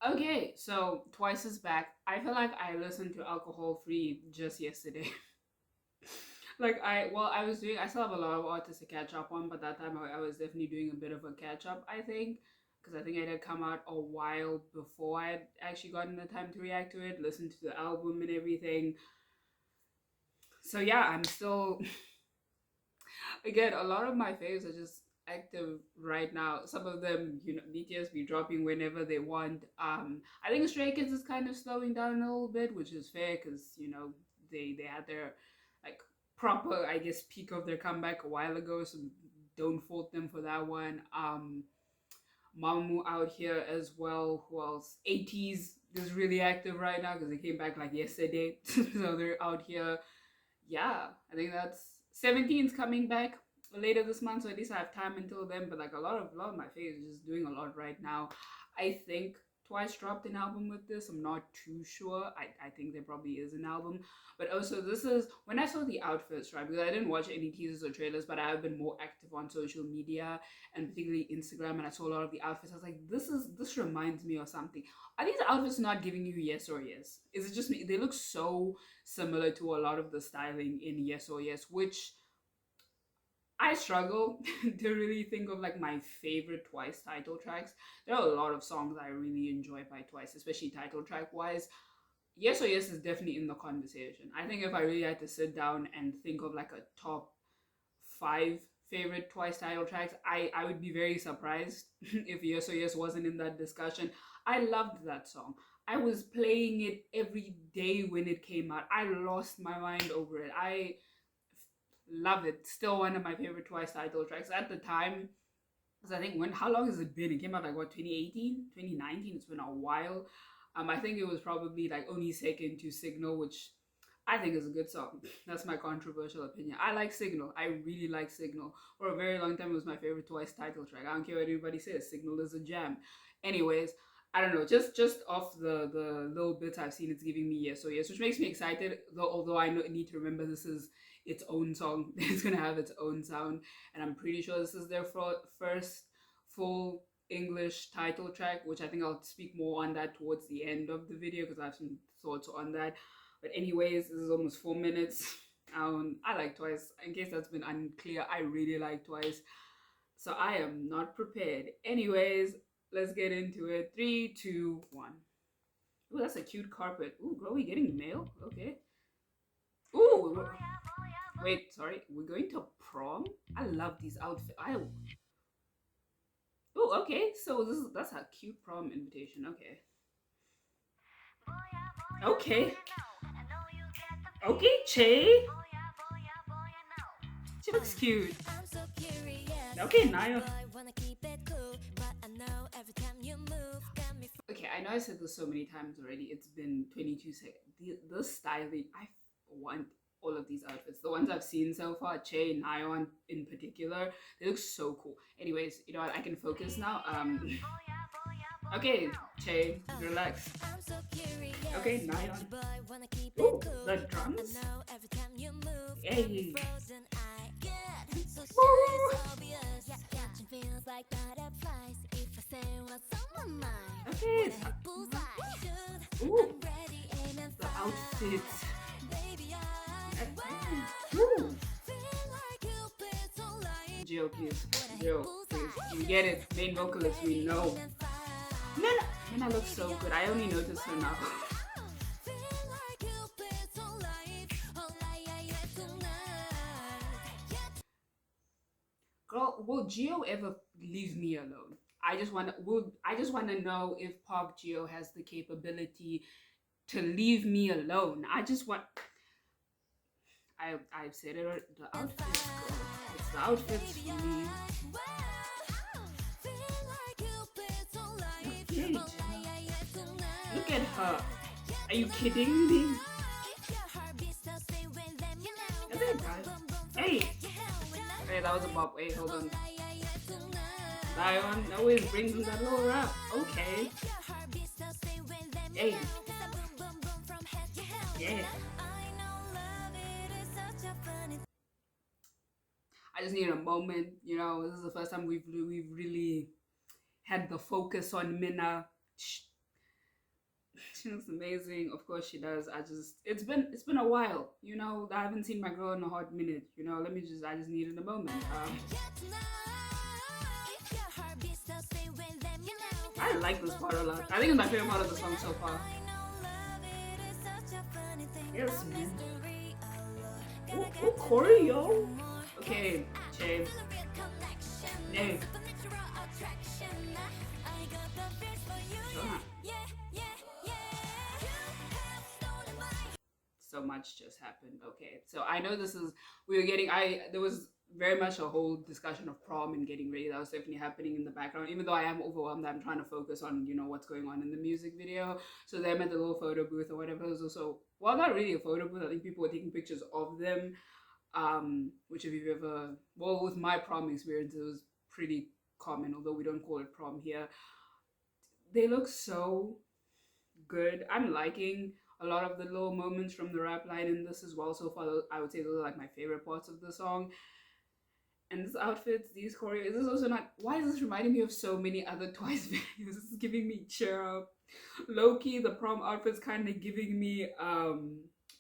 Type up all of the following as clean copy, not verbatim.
Okay, so Twice is back. I feel like I listened to Alcohol Free just yesterday. Like I was doing. I still have a lot of artists to catch up on, but that time I was definitely doing a bit of a catch up. I think because I think it had come out a while before I had actually gotten the time to react to it, listen to the album and everything. So yeah, I'm still again, a lot of my faves are just active right now. Some of them, BTS be dropping whenever they want. I think Stray Kids is kind of slowing down a little bit, which is fair because they had their like proper, I guess, peak of their comeback a while ago. So don't fault them for that one. Mamamoo out here as well. Who else? 80s is really active right now because they came back like yesterday, so they're out here. Yeah, I think that's 17's coming back later this month, so at least I have time until then. But like a lot of my faves is just doing a lot right now. I think Twice dropped an album with this. I'm not too sure. I think there probably is an album. But also this is when I saw the outfits, right? Because I didn't watch any teasers or trailers, but I have been more active on social media and particularly Instagram, and I saw a lot of the outfits. I was like, this reminds me of something. Are these outfits not giving you yes or yes? Is it just me? They look so similar to a lot of the styling in Yes or Yes, which I struggle to really think of like my favorite Twice title tracks. There are a lot of songs I really enjoy by Twice, especially title track wise. Yes or Yes is definitely in the conversation. I think if I really had to sit down and think of like a top five favorite Twice title tracks, I would be very surprised if Yes or Yes wasn't in that discussion. I loved that song. I was playing it every day when it came out. I lost my mind over it. I love it. Still one of my favorite Twice title tracks at the time. Because I think how long has it been? It came out like what, 2018, 2019. It's been a while. I think it was probably like only second to Signal, which I think is a good song. That's my controversial opinion. I like Signal. I really like Signal. For a very long time, it was my favorite Twice title track. I don't care what anybody says. Signal is a jam. Anyways, I don't know. Just off the little bits I've seen, it's giving me yes. So yes, which makes me excited. Though although need to remember this is its own song. It's gonna have its own sound, and I'm pretty sure this is their first full English title track, which I think I'll speak more on that towards the end of the video because I have some thoughts on that. But anyways, this is almost 4 minutes. I like Twice. In case that's been unclear, I really like Twice. So I am not prepared. Anyways, let's get into it. Three, two, one. Ooh, that's a cute carpet. Ooh, girl, we getting mail? Okay. Ooh, wait, sorry. We're going to prom? I love these outfits. Oh, okay. So that's a cute prom invitation. Okay. Okay. Okay, Che. She looks cute. Okay, Naya. Okay, I know I said this so many times already. It's been 22 seconds. The styling, I want all of these outfits. The ones I've seen so far, Che, Nyon in particular, they look so cool. Anyways, you know what? I can focus now. Okay, Che, relax. Okay, Nyon. Ooh, the drums. Hey. Woo. Okay. Ooh, the outfits. Woo. Gio, please. Gio, please. We get it. Main vocalist, we know. Nena looks so good. I only noticed her now. Girl, will Gio ever leave me alone? I just wanna know if Pop Gio has the capability to leave me alone. I've said it, the outfits, girl. It's the outfits for me. Okay, look at her. Are you kidding me? Okay, guys. Hey! Hey, that was a bop. Wait, hold on. Lion always brings in that little rap. Okay. Hey. Yeah. I just need a moment. This is the first time we've really had the focus on Minna. She looks amazing. Of course she does. It's been a while. You know, I haven't seen my girl in a hot minute. You know, I just needed a moment. I like this part a lot. I think it's my favorite part of the song so far. Yes, man. Oh, choreo. Okay, Che. Hey. So much just happened. Okay, so I know there was very much a whole discussion of prom and getting ready that was definitely happening in the background, even though I am overwhelmed. I'm trying to focus on, you know, what's going on in the music video. So them at the little photo booth or whatever was also, well, not really a photo booth. I think people were taking pictures of them, which if you've ever, well, with my prom experience, it was pretty common, although we don't call it prom here. They look so good. I'm liking a lot of the little moments from the rap line in this as well. So far, I would say those are like my favorite parts of the song. And this outfits, these choreos, this is also not, why is this reminding me of so many other Twice videos? This is giving me Cheer Up. Low-key, the prom outfits kind of giving me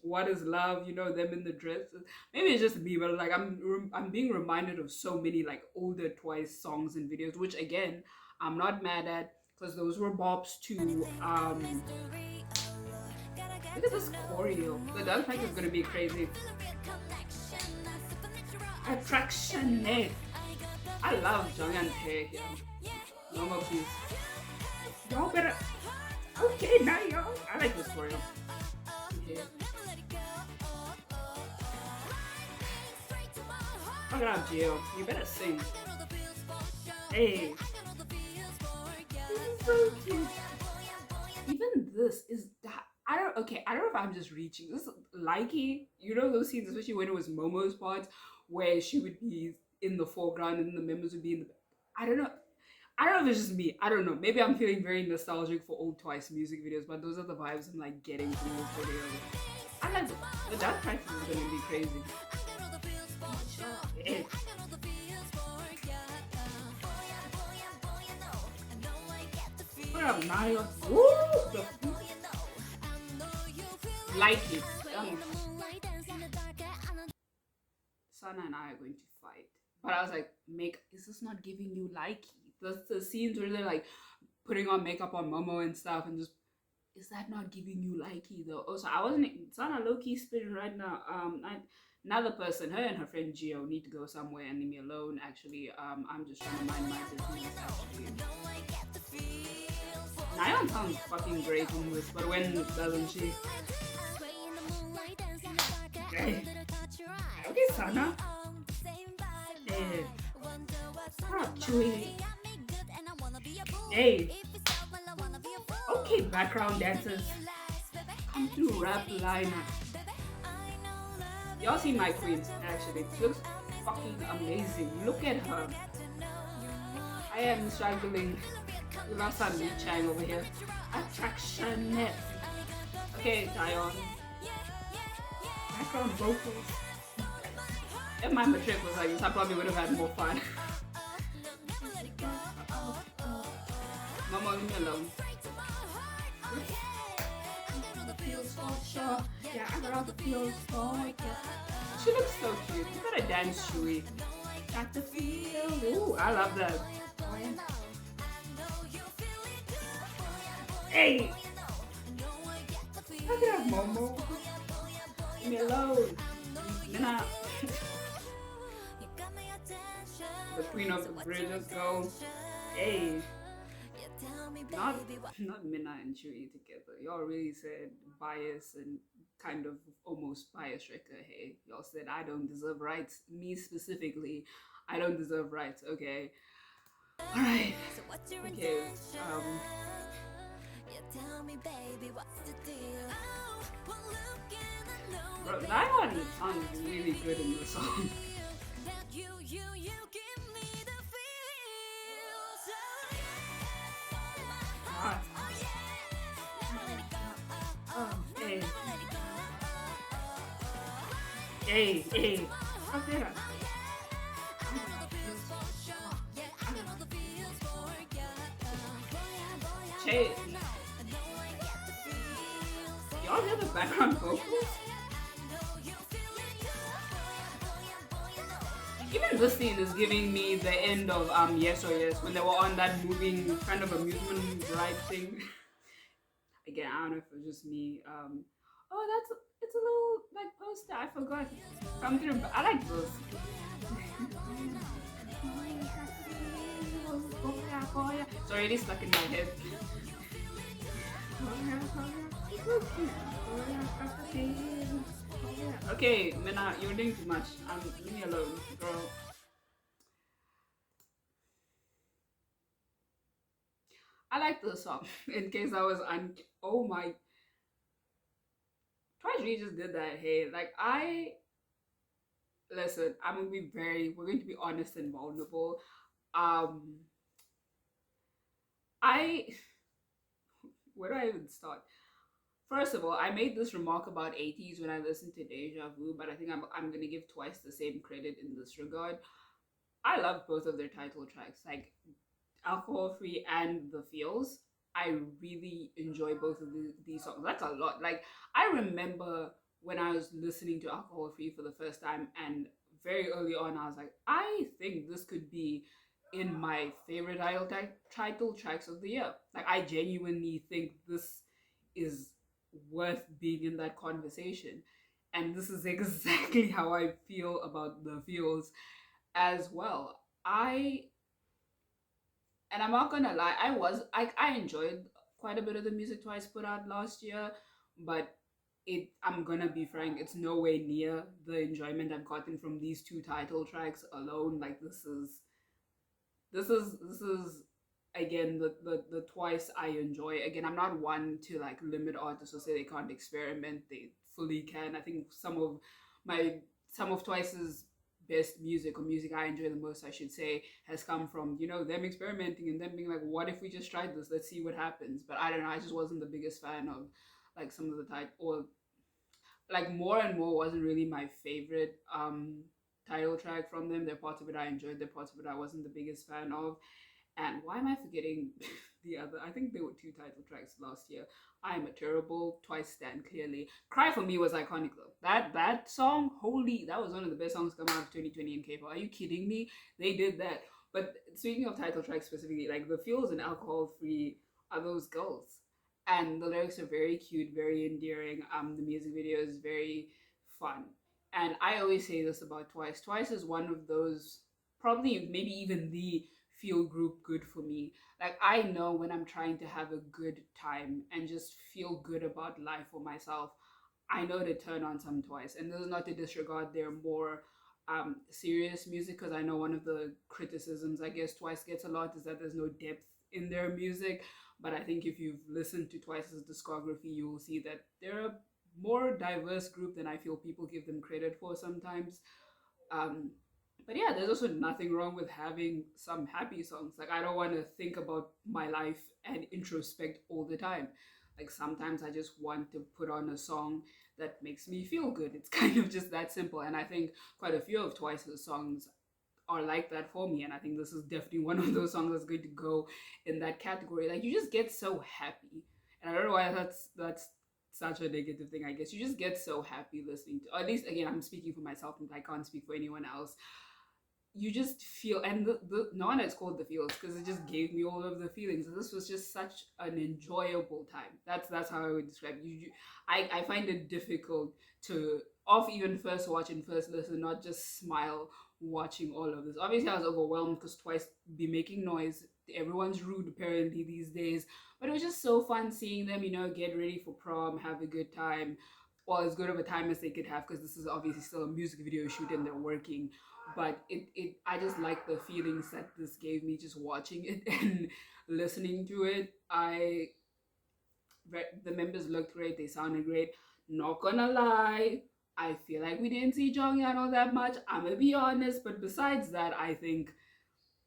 What Is Love, you know, them in the dresses. Maybe it's just me, but like I'm being reminded of so many like older Twice songs and videos, which again, I'm not mad at, because those were bops too. Look at this choreo. The dance practice is gonna be crazy. Attraction. I love Jonghyun's hair here. No more, please. Y'all better. Okay, now y'all. I like this choreo. Okay. Fuck it up, Gio. You better sing. Hey. So cute. Even this is that. I don't know if I'm just reaching. This Likey, you know those scenes, especially when it was Momo's part, where she would be in the foreground and the members would be in the. I don't know if it's just me. I don't know. Maybe I'm feeling very nostalgic for old Twice music videos, but those are the vibes I'm like getting from those videos. I like the dance practice is gonna be crazy. Yeah. What up, Mario? Woo! Like it. Sana and I are going to fight. But I was like, is this not giving you likey? The scenes where they're like putting on makeup on Momo and stuff, and just, is that not giving you likey though? Also, I wasn't, Sana low-key spinning right now. Another person, her and her friend Gio, need to go somewhere and leave me alone. Actually, I'm just trying to mind my business. Actually, Nayeon sounds fucking great in this, but when doesn't she? Okay, Sana. Hey. What up, Chewy? Hey. Okay, background dancers. Come through rap lineup. Y'all see my queen, actually. She looks fucking amazing. Look at her. I am struggling. We lost some Lee Chang over here. Attraction net. Okay, Taeyeon. Background vocals. If my matric was like this, I probably would have had more fun. Mama, leave me alone. Yeah, I got all the feels for it. She looks so cute. You gotta dance, Chewy. Got the feel. Ooh, I love that. Hey! Look at that, Momo. Leave me alone. Nah. The queen of the bridge, let's go. Hey. Not Minna and Chewy together. Y'all really said bias and kind of almost bias wrecker. Hey, y'all said I don't deserve rights. Me specifically, I don't deserve rights. Okay. Alright. Okay. Bro, that one sounds really good in the song. Hey. Stop there. Che. Oh, they're the background vocals. Even this scene is giving me the end of Yes or Yes when they were on that moving kind of amusement ride thing. Again, I don't know if it was just me. Oh, it's a little like poster. I forgot. Come through. But I like this. It's already stuck in my head. Okay, Mina, you're doing too much. Leave me alone, girl. I like this song. In case I was oh my, Twice really just did that. Hey, like I listen. I'm gonna be very. We're going to be honest and vulnerable. Um, I where do I even start? First of all, I made this remark about 80s when I listened to Deja Vu, but I think I'm gonna give Twice the same credit in this regard. I love both of their title tracks, like Alcohol Free and The Feels. I really enjoy both of these songs. That's a lot. Like I remember when I was listening to Alcohol Free for the first time, and very early on, I was like, I think this could be in my favorite title tracks of the year. Like I genuinely think this is worth being in that conversation. And this is exactly how I feel about The Feels as well. I'm not gonna lie, I enjoyed quite a bit of the music Twice put out last year, but I'm gonna be frank, it's nowhere near the enjoyment I've gotten from these two title tracks alone. Like this is again the Twice I enjoy. Again, I'm not one to like limit artists or say they can't experiment. They fully can. I think my some of Twice's best music, or music I enjoy the most, I should say, has come from, them experimenting and them being like, what if we just tried this, let's see what happens. But I don't know, I just wasn't the biggest fan of like some of the type, or like More and More wasn't really my favorite title track from them. There are parts of it I enjoyed, there are parts of it I wasn't the biggest fan of. And why am I forgetting the other? I think there were two title tracks last year. I Am a Terrible, Twice Stand Clearly. Cry for Me was iconic though. That song, holy, that was one of the best songs coming out of 2020 in K-pop. Are you kidding me? They did that. But speaking of title tracks specifically, like The Feels and Alcohol Free are those girls. And the lyrics are very cute, very endearing. The music video is very fun. And I always say this about Twice. Twice is one of those, probably maybe even the feel group good for me. Like I know when I'm trying to have a good time and just feel good about life for myself, I know to turn on some Twice. And this is not to disregard their more serious music, because I know one of the criticisms I guess Twice gets a lot is that there's no depth in their music. But I think if you've listened to Twice's discography, you will see that they're a more diverse group than I feel people give them credit for sometimes. Um, but yeah, there's also nothing wrong with having some happy songs. Like I don't want to think about my life and introspect all the time. Like sometimes I just want to put on a song that makes me feel good. It's kind of just that simple. And I think quite a few of Twice's songs are like that for me. And I think this is definitely one of those songs that's going to go in that category. Like you just get so happy. And I don't know why that's such a negative thing. I guess you just get so happy listening to, or at least again, I'm speaking for myself and I can't speak for anyone else. You just feel, and the no one has called The Feels because it just gave me all of the feelings. And this was just such an enjoyable time. That's how I would describe it. I find it difficult to off even first watch and first listen, not just smile watching all of this. Obviously I was overwhelmed because Twice be making noise. Everyone's rude apparently these days, but it was just so fun seeing them, get ready for prom, have a good time, well, as good of a time as they could have, because this is obviously still a music video shoot and they're working. But I just like the feelings that this gave me just watching it and listening to it. The members looked great, they sounded great. Not gonna lie, I feel like we didn't see Jonghyun all that much, I'm gonna be honest. But besides that, I think,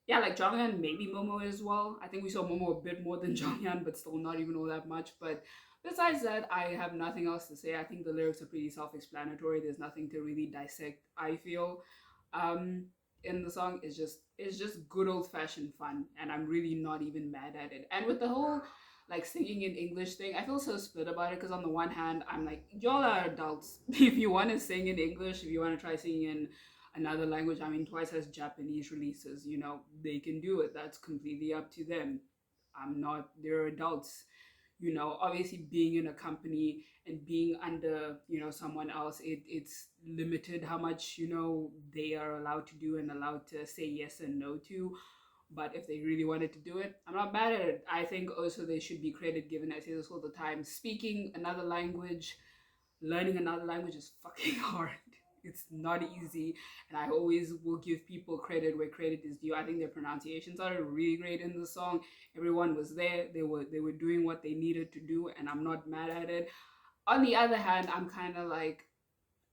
yeah, like Jonghyun, maybe Momo as well. I think we saw Momo a bit more than Jonghyun, but still not even all that much. But besides that, I have nothing else to say. I think the lyrics are pretty self-explanatory. There's nothing to really dissect, I feel. Um, in the song, it's just good old-fashioned fun, and I'm really not even mad at it. And with the whole like singing in English thing. I feel so split about it because on the one hand, I'm like, y'all are adults. If you want to sing in English, if you want to try singing in another language, I mean, Twice has Japanese releases, you know, they can do it. That's completely up to them. I'm not, they're adults. You know, obviously being in a company and being under, you know, someone else, it's limited how much, you know, they are allowed to do and allowed to say yes and no to. But if they really wanted to do it, I'm not mad at it. I think also they should be credit given. I say this all the time. Speaking another language, learning another language is fucking hard. It's not easy, and I always will give people credit where credit is due. I think their pronunciations are really great in the song. Everyone was there. They were doing what they needed to do, and I'm not mad at it. On the other hand, I'm kind of like,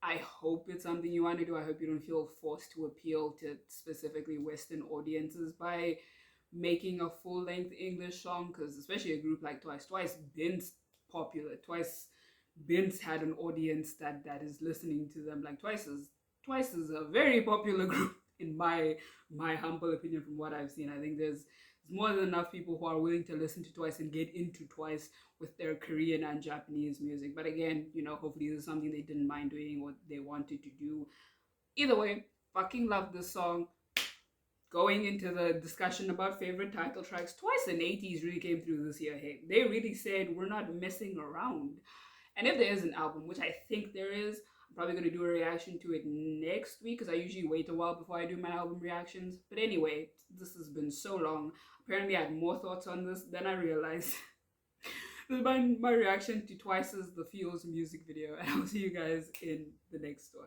I hope it's something you want to do. I hope you don't feel forced to appeal to specifically Western audiences by making a full length English song, because especially a group like Twice, Twice Ben's popular. Ben's had an audience that is listening to them. Like Twice is a very popular group in my humble opinion from what I've seen. I think there's more than enough people who are willing to listen to Twice and get into Twice with their Korean and Japanese music. But again, you know, hopefully this is something they didn't mind doing, what they wanted to do. Either way, fucking love this song. Going into the discussion about favorite title tracks, Twice and 80s really came through this year. Hey, they really said we're not messing around. And if there is an album, which I think there is, I'm probably going to do a reaction to it next week because I usually wait a while before I do my album reactions. But anyway, this has been so long. Apparently, I had more thoughts on this than I realized. This is my reaction to Twice's The Feels music video, and I'll see you guys in the next one.